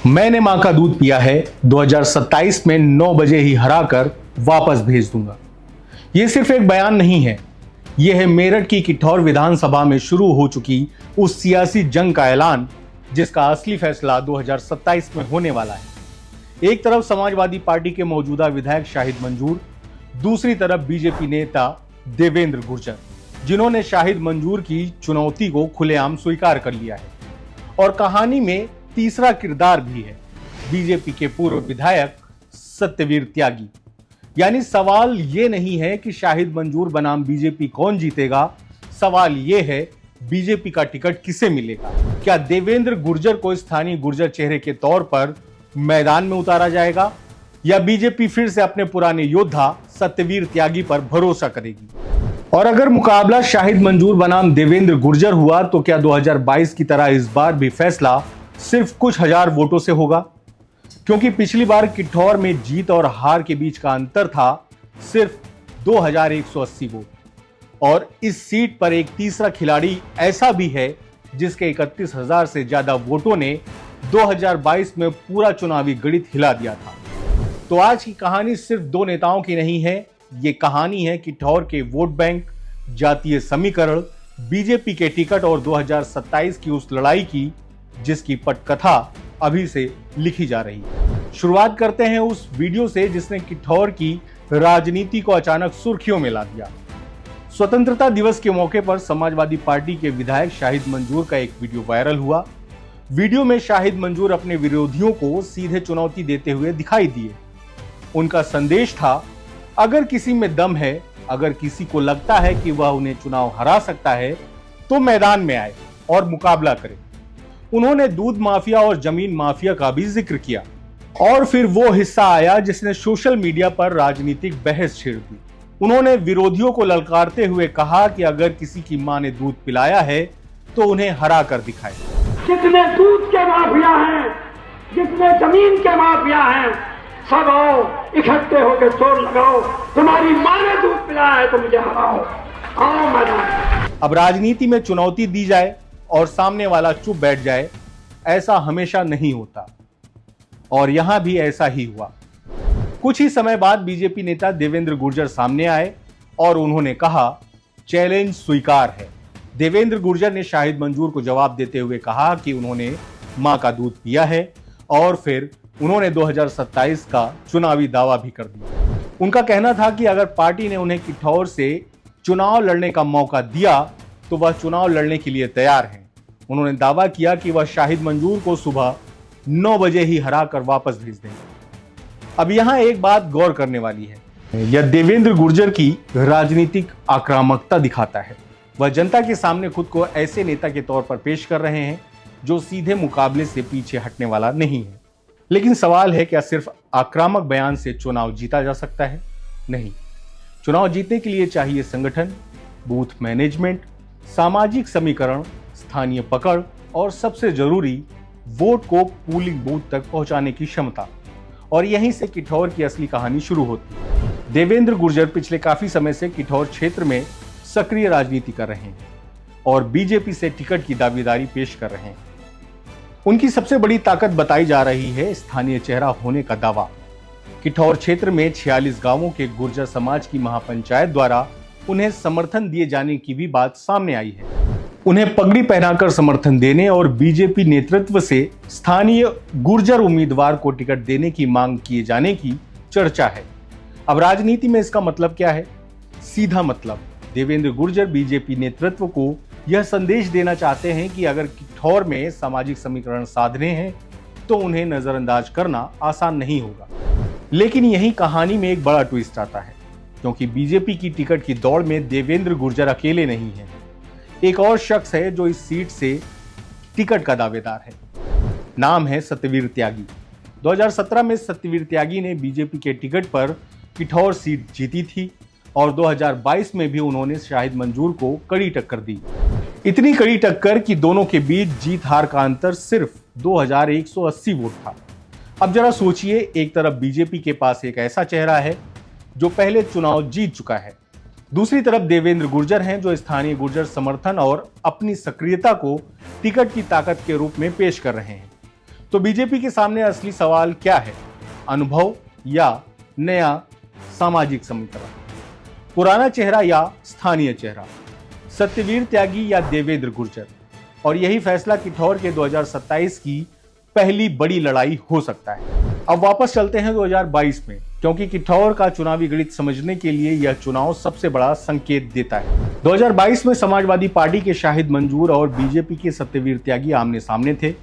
मैंने मां का दूध पिया है, 2027 में 9 बजे ही हराकर वापस भेज दूंगा। ये सिर्फ एक बयान नहीं है, यह है मेरठ की किठौर विधानसभा में शुरू हो चुकी उस सियासी जंग का ऐलान जिसका असली फैसला 2027 में होने वाला है। एक तरफ समाजवादी पार्टी के मौजूदा विधायक शाहिद मंजूर, दूसरी तरफ बीजेपी नेता देवेंद्र गुर्जर, जिन्होंने शाहिद मंजूर की चुनौती को खुलेआम स्वीकार कर लिया है। और कहानी में तीसरा किरदार भी है, बीजेपी के पूर्व विधायक सत्यवीर त्यागी। यानी सवाल ये नहीं है कि शाहिद मंजूर बनाम बीजेपी कौन जीतेगा, सवाल ये है बीजेपी का टिकट किसे मिलेगा। क्या देवेंद्र गुर्जर को स्थानीय गुर्जर चेहरे के तौर पर मैदान में उतारा जाएगा या बीजेपी फिर से अपने पुराने योद्धा सत्यवीर त्यागी पर भरोसा करेगी। और अगर मुकाबला शाहिद मंजूर बनाम देवेंद्र गुर्जर हुआ तो क्या 2022 की तरह इस बार भी फैसला सिर्फ कुछ हजार वोटों से होगा? क्योंकि पिछली बार किठौर में जीत और हार के बीच का अंतर था सिर्फ 2180 वोट। और इस सीट पर एक तीसरा खिलाड़ी ऐसा भी है जिसके 31,000 से ज्यादा वोटों ने 2022 में पूरा चुनावी गणित हिला दिया था। तो आज की कहानी सिर्फ दो नेताओं की नहीं है, ये कहानी है किठौर के वोट बैंक, जातीय समीकरण, बीजेपी के टिकट और 2027 की उस लड़ाई की जिसकी पटकथा अभी से लिखी जा रही है। शुरुआत करते हैं उस वीडियो से जिसने किठौर की राजनीति को अचानक सुर्खियों में ला दिया। स्वतंत्रता दिवस के मौके पर समाजवादी पार्टी के विधायक शाहिद मंजूर का एक वीडियो वायरल हुआ। वीडियो में शाहिद मंजूर अपने विरोधियों को सीधे चुनौती देते हुए दिखाई दिए। उनका संदेश था, अगर किसी में दम है, अगर किसी को लगता है कि वह उन्हें चुनाव हरा सकता है तो मैदान में आए और मुकाबला करे। उन्होंने दूध माफिया और जमीन माफिया का भी जिक्र किया। और फिर वो हिस्सा आया जिसने सोशल मीडिया पर राजनीतिक बहस छेड़ दी। उन्होंने विरोधियों को ललकारते हुए कहा कि अगर किसी की मां ने दूध पिलाया है तो उन्हें हरा कर दिखाए। जितने दूध के माफिया हैं, जितने जमीन के माफिया हैं, सब आओ इकट्ठे होकर जोर लगाओ, तुम्हारी मां ने दूध पिलाया है तो मुझे हराओ, आओ मैदान। अब राजनीति में चुनौती दी जाए और सामने वाला चुप बैठ जाए, ऐसा हमेशा नहीं होता। और यहां भी ऐसा ही हुआ। कुछ ही समय बाद बीजेपी नेता देवेंद्र गुर्जर सामने आए और उन्होंने कहा, चैलेंज स्वीकार है। देवेंद्र गुर्जर ने शाहिद मंजूर को जवाब देते हुए कहा कि उन्होंने मां का दूध पिया है और फिर उन्होंने 2027 का चुनावी दावा भी कर दिया। उनका कहना था कि अगर पार्टी ने उन्हें किठौर से चुनाव लड़ने का मौका दिया तो वह चुनाव लड़ने के लिए तैयार हैं। उन्होंने दावा किया कि वह शाहिद मंजूर को सुबह 9 बजे ही हराकर वापस भेज देंगे। अब यहां एक बात गौर करने वाली है, यह देवेंद्र गुर्जर की राजनीतिक आक्रामकता दिखाता है। वह जनता के सामने खुद को ऐसे नेता के तौर पर पेश कर रहे हैं जो सीधे मुकाबले से पीछे हटने वाला नहीं है। लेकिन सवाल है, क्या सिर्फ आक्रामक बयान से चुनाव जीता जा सकता है? नहीं। चुनाव जीतने के लिए चाहिए संगठन, बूथ मैनेजमेंट, सामाजिक समीकरण, स्थानीय पकड़ और सबसे जरूरी वोट को पोलिंग बूथ तक पहुंचाने की क्षमता। और यहीं से किठौर की असली कहानी शुरू होती है। देवेंद्र गुर्जर पिछले काफी समय से किठौर क्षेत्र में सक्रिय राजनीति कर रहे हैं और बीजेपी से टिकट की दावेदारी पेश कर रहे हैं। उनकी सबसे बड़ी ताकत बताई जा रही है स्थानीय चेहरा होने का दावा। किठौर क्षेत्र में 46 गांवों के गुर्जर समाज की महापंचायत द्वारा उन्हें समर्थन दिए जाने की भी बात सामने आई है। उन्हें पगड़ी पहनाकर समर्थन देने और बीजेपी नेतृत्व से स्थानीय गुर्जर उम्मीदवार को टिकट देने की मांग किए जाने की चर्चा है। अब राजनीति में इसका मतलब क्या है? सीधा मतलब, देवेंद्र गुर्जर बीजेपी नेतृत्व को यह संदेश देना चाहते हैं कि अगर किठौर में सामाजिक समीकरण साधने हैं तो उन्हें नजरअंदाज करना आसान नहीं होगा। लेकिन यही कहानी में एक बड़ा ट्विस्ट आता है, क्योंकि बीजेपी की टिकट की दौड़ में देवेंद्र गुर्जर अकेले नहीं हैं। एक और शख्स है जो इस सीट से टिकट का दावेदार है। नाम है सत्यवीर त्यागी। 2017 में सत्यवीर त्यागी ने बीजेपी के टिकट पर किठौर सीट जीती थी और 2022 में भी उन्होंने शाहिद मंजूर को कड़ी टक्कर दी। इतनी कड़ी टक्कर कि दोनों के बीच जीत हार का अंतर सिर्फ 2180 वोट था। अब जरा सोचिए, एक तरफ बीजेपी के पास एक ऐसा चेहरा है जो पहले चुनाव जीत चुका है, दूसरी तरफ देवेंद्र गुर्जर हैं जो स्थानीय गुर्जर समर्थन और अपनी सक्रियता को टिकट की ताकत के रूप में पेश कर रहे हैं। तो बीजेपी के सामने असली सवाल क्या है? अनुभव या नया सामाजिक समीकरण? पुराना चेहरा या स्थानीय चेहरा? सत्यवीर त्यागी या देवेंद्र गुर्जर? और यही फैसला किठौर के 2027 की पहली बड़ी लड़ाई हो सकता है। अब वापस चलते हैं 2022 में, क्योंकि किठौर का चुनावी गणित समझने के लिए यह चुनाव सबसे बड़ा संकेत देता है। 2022 में समाजवादी पार्टी के शाहिद मंजूर और बीजेपी के सत्यवीर त्यागी आमने सामने थे।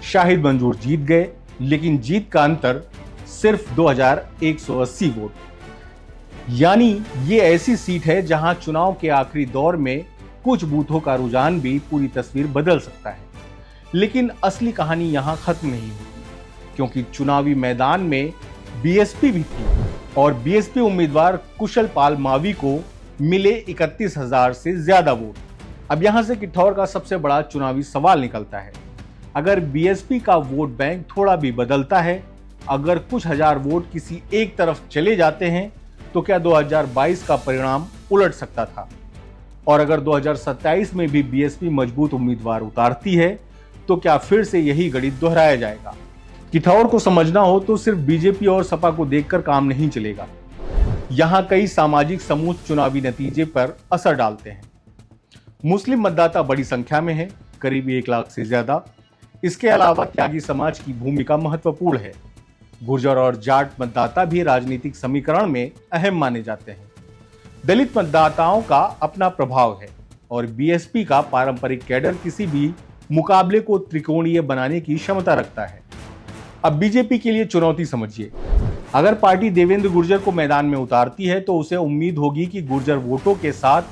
शाहिद मंजूर जीत गए, लेकिन जीत का अंतर सिर्फ 2180 वोट। यानी ये ऐसी सीट है जहां चुनाव के आखिरी दौर में कुछ बूथों का रुझान भी पूरी तस्वीर बदल सकता है। लेकिन असली कहानी यहां खत्म नहीं होती, क्योंकि चुनावी मैदान में बीएसपी भी थी और बीएसपी उम्मीदवार कुशल पाल मावी को मिले 31,000 से ज्यादा वोट। अब यहां से किठौर का सबसे बड़ा चुनावी सवाल निकलता है। अगर बीएसपी का वोट बैंक थोड़ा भी बदलता है, अगर कुछ हजार वोट किसी एक तरफ चले जाते हैं, तो क्या 2022 का परिणाम उलट सकता था? और अगर 2027 में भी बीएसपी मजबूत उम्मीदवार उतारती है, तो क्या फिर से यही गणित दोहराया जाएगा? किठौर को समझना हो तो सिर्फ बीजेपी और सपा को देखकर काम नहीं चलेगा। यहां कई सामाजिक समूह चुनावी नतीजे पर असर डालते हैं। मुस्लिम मतदाता बड़ी संख्या में है, करीब 1 लाख से ज्यादा। इसके अलावा त्यागी समाज की भूमिका महत्वपूर्ण है। गुर्जर और जाट मतदाता भी राजनीतिक समीकरण में अहम माने जाते हैं। दलित मतदाताओं का अपना प्रभाव है और बीएसपी का पारंपरिक कैडर किसी भी मुकाबले को त्रिकोणीय बनाने की क्षमता रखता है। अब बीजेपी के लिए चुनौती समझिए। अगर पार्टी देवेंद्र गुर्जर को मैदान में उतारती है, तो उसे उम्मीद होगी कि गुर्जर वोटों के साथ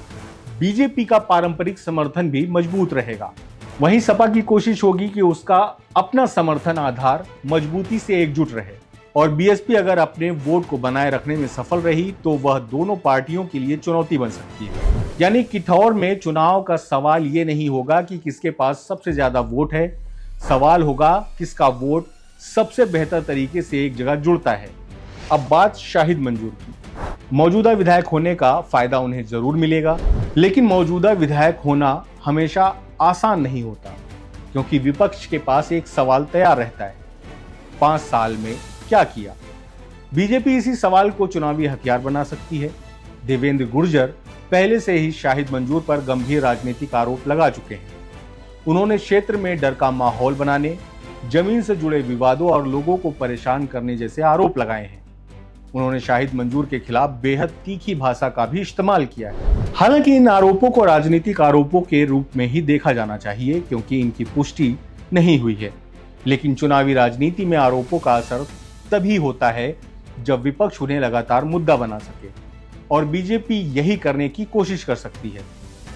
बीजेपी का पारंपरिक समर्थन भी मजबूत रहेगा। वहीं सपा की कोशिश होगी कि उसका अपना समर्थन आधार मजबूती से एकजुट रहे। और बीएसपी अगर अपने वोट को बनाए रखने में सफल रही, तो वह दोनों पार्टियों के लिए चुनौती बन सकती है। यानी किठौर में चुनाव का सवाल ये नहीं होगा कि किसके पास सबसे ज्यादा वोट है, सवाल होगा किसका वोट सबसे बेहतर तरीके से एक जगह जुड़ता है। अब बात शाहिद मंजूर की। मौजूदा विधायक होने का फायदा उन्हें जरूर मिलेगा, लेकिन मौजूदा विधायक होना हमेशा आसान नहीं होता, क्योंकि विपक्ष के पास एक सवाल तैयार रहता है, 5 साल में क्या किया? बीजेपी इसी सवाल को चुनावी हथियार बना सकती है। देवेंद्र गुर्जर पहले से ही शाहिद मंजूर पर गंभीर राजनीतिक आरोप लगा चुके हैं। उन्होंने क्षेत्र में डर का माहौल बनाने, जमीन से जुड़े विवादों और लोगों को परेशान करने जैसे आरोप लगाए हैं। उन्होंने शाहिद मंजूर के खिलाफ बेहद तीखी भाषा का भी इस्तेमाल किया है। हालांकि इन आरोपों को राजनीतिक आरोपों के रूप में ही देखा जाना चाहिए, क्योंकि इनकी पुष्टि नहीं हुई है। लेकिन चुनावी राजनीति में आरोपों का असर तभी होता है जब विपक्ष उन्हें लगातार मुद्दा बना सके, और बीजेपी यही करने की कोशिश कर सकती है।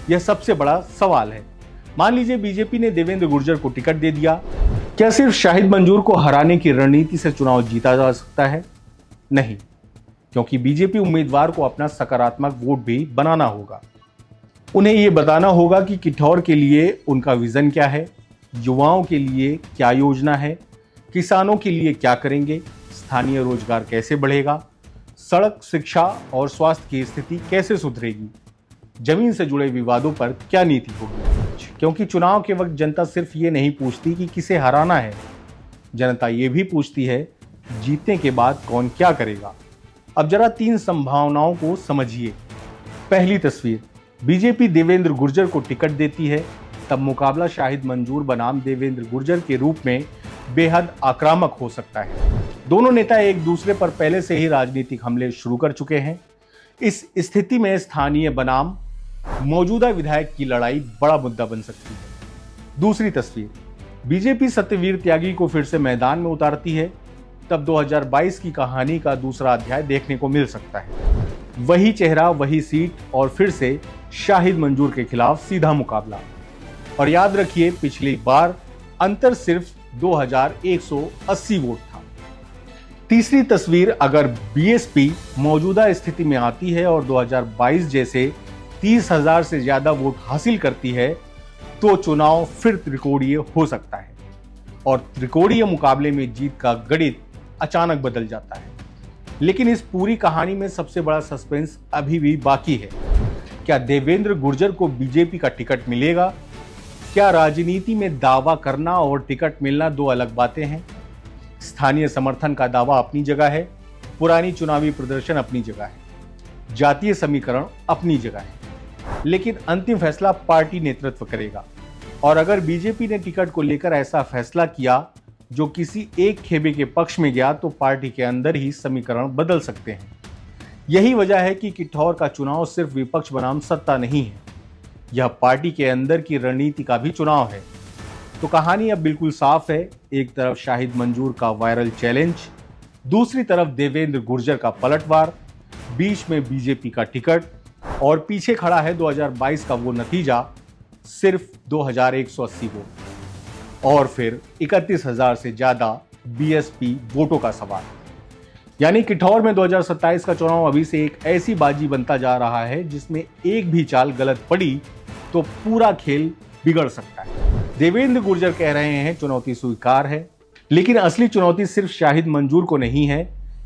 यह सबसे बड़ा सवाल है। मान लीजिए बीजेपी ने देवेंद्र गुर्जर को टिकट दे दिया, क्या सिर्फ शाहिद मंजूर को हराने की रणनीति से चुनाव जीता जा सकता है? नहीं, क्योंकि बीजेपी उम्मीदवार को अपना सकारात्मक वोट भी बनाना होगा। उन्हें यह बताना होगा कि किठौर के लिए उनका विजन क्या है, युवाओं के लिए क्या योजना है, किसानों के लिए क्या करेंगे, स्थानीय रोजगार कैसे बढ़ेगा, सड़क, शिक्षा और स्वास्थ्य की स्थिति कैसे सुधरेगी, जमीन से जुड़े विवादों पर क्या नीति होगी। क्योंकि चुनाव के वक्त जनता सिर्फ ये नहीं पूछती कि किसे हराना है, जनता ये भी पूछती है जीतने के बाद कौन क्या करेगा। अब जरा 3 संभावनाओं को समझिए। पहली तस्वीर, बीजेपी देवेंद्र गुर्जर को टिकट देती है, तब मुकाबला शाहिद मंजूर बनाम देवेंद्र गुर्जर के रूप में बेहद आक्रामक हो सकता है। दोनों नेता एक दूसरे पर पहले से ही राजनीतिक हमले शुरू कर चुके हैं। इस स्थिति में स्थानीय बनाम मौजूदा विधायक की लड़ाई बड़ा मुद्दा बन सकती है। दूसरी तस्वीर, बीजेपी सत्यवीर त्यागी को फिर से मैदान में उतारती है, तब 2022 की कहानी का दूसरा अध्याय देखने को मिल सकता है। वही चेहरा, वही सीट और फिर से शाहिद मंजूर के खिलाफ सीधा मुकाबला। और याद रखिए, पिछली बार अंतर सिर्फ 2180 वोट था। तीसरी तस्वीर, अगर बीएसपी मौजूदा स्थिति में आती है और 2022 जैसे 30,000 से ज्यादा वोट हासिल करती है, तो चुनाव फिर त्रिकोणीय हो सकता है और त्रिकोणीय मुकाबले में जीत का गणित अचानक बदल जाता है। लेकिन इस पूरी कहानी में सबसे बड़ा सस्पेंस अभी भी बाकी है। क्या देवेंद्र गुर्जर को बीजेपी का टिकट मिलेगा? क्या राजनीति में दावा करना और टिकट मिलना दो अलग बातें हैं? स्थानीय समर्थन का दावा अपनी जगह है, पुरानी चुनावी प्रदर्शन अपनी जगह है, जातीय समीकरण अपनी जगह है, लेकिन अंतिम फैसला पार्टी नेतृत्व करेगा। और अगर बीजेपी ने टिकट को लेकर ऐसा फैसला किया जो किसी एक खेमे के पक्ष में गया तो पार्टी के अंदर ही समीकरण बदल सकते हैं। यही वजह है कि किठौर का चुनाव सिर्फ विपक्ष बनाम सत्ता नहीं है, यह पार्टी के अंदर की रणनीति का भी चुनाव है। तो कहानी अब बिल्कुल साफ है। एक तरफ शाहिद मंजूर का वायरल चैलेंज, दूसरी तरफ देवेंद्र गुर्जर का पलटवार, बीच में बीजेपी का टिकट और पीछे खड़ा है 2022 का वो नतीजा, सिर्फ 2180 वोट और फिर 31,000 से ज्यादा बीएसपी वोटों का सवाल। यानी किठौर में 2027 का चुनाव अभी से एक ऐसी बाजी बनता जा रहा है जिसमें एक भी चाल गलत पड़ी तो पूरा खेल बिगड़ सकता है। देवेंद्र गुर्जर कह रहे हैं चुनौती स्वीकार है, लेकिन असली चुनौती सिर्फ शाहिद मंजूर को नहीं है।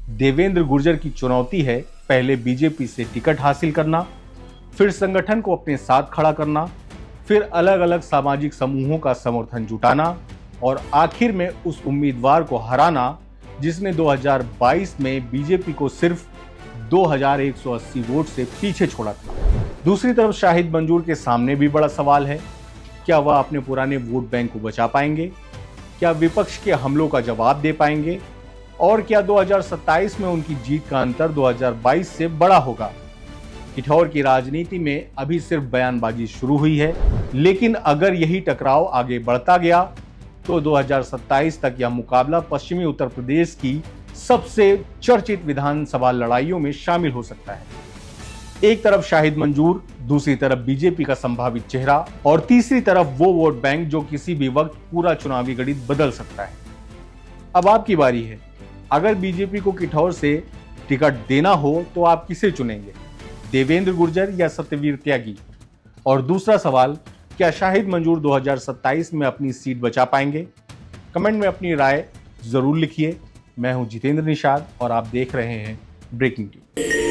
देवेंद्र गुर्जर की चुनौती है पहले बीजेपी से टिकट हासिल करना, फिर संगठन को अपने साथ खड़ा करना, फिर अलग अलग सामाजिक समूहों का समर्थन जुटाना और आखिर में उस उम्मीदवार को हराना जिसने 2022 में बीजेपी को सिर्फ 2180 वोट से पीछे छोड़ा था। दूसरी तरफ शाहिद मंजूर के सामने भी बड़ा सवाल है, क्या वह अपने पुराने वोट बैंक को बचा पाएंगे? क्या विपक्ष के हमलों का जवाब दे पाएंगे? और क्या 2027 में उनकी जीत का अंतर 2022 से बड़ा होगा? किठौर की राजनीति में अभी सिर्फ बयानबाजी शुरू हुई है, लेकिन अगर यही टकराव आगे बढ़ता गया तो 2027 तक यह मुकाबला पश्चिमी उत्तर प्रदेश की सबसे चर्चित विधानसभा लड़ाइयों में शामिल हो सकता है। एक तरफ शाहिद मंजूर, दूसरी तरफ बीजेपी का संभावित चेहरा और तीसरी तरफ वो वोट बैंक जो किसी भी वक्त पूरा चुनावी गणित बदल सकता है। अब आपकी बारी है। अगर बीजेपी को किठौर से टिकट देना हो तो आप किसे चुनेंगे, देवेंद्र गुर्जर या सत्यवीर त्यागी? और दूसरा सवाल, क्या शाहिद मंजूर 2027 में अपनी सीट बचा पाएंगे? कमेंट में अपनी राय जरूर लिखिए। मैं हूं जितेंद्र निषाद और आप देख रहे हैं ब्रेकिंग न्यूज।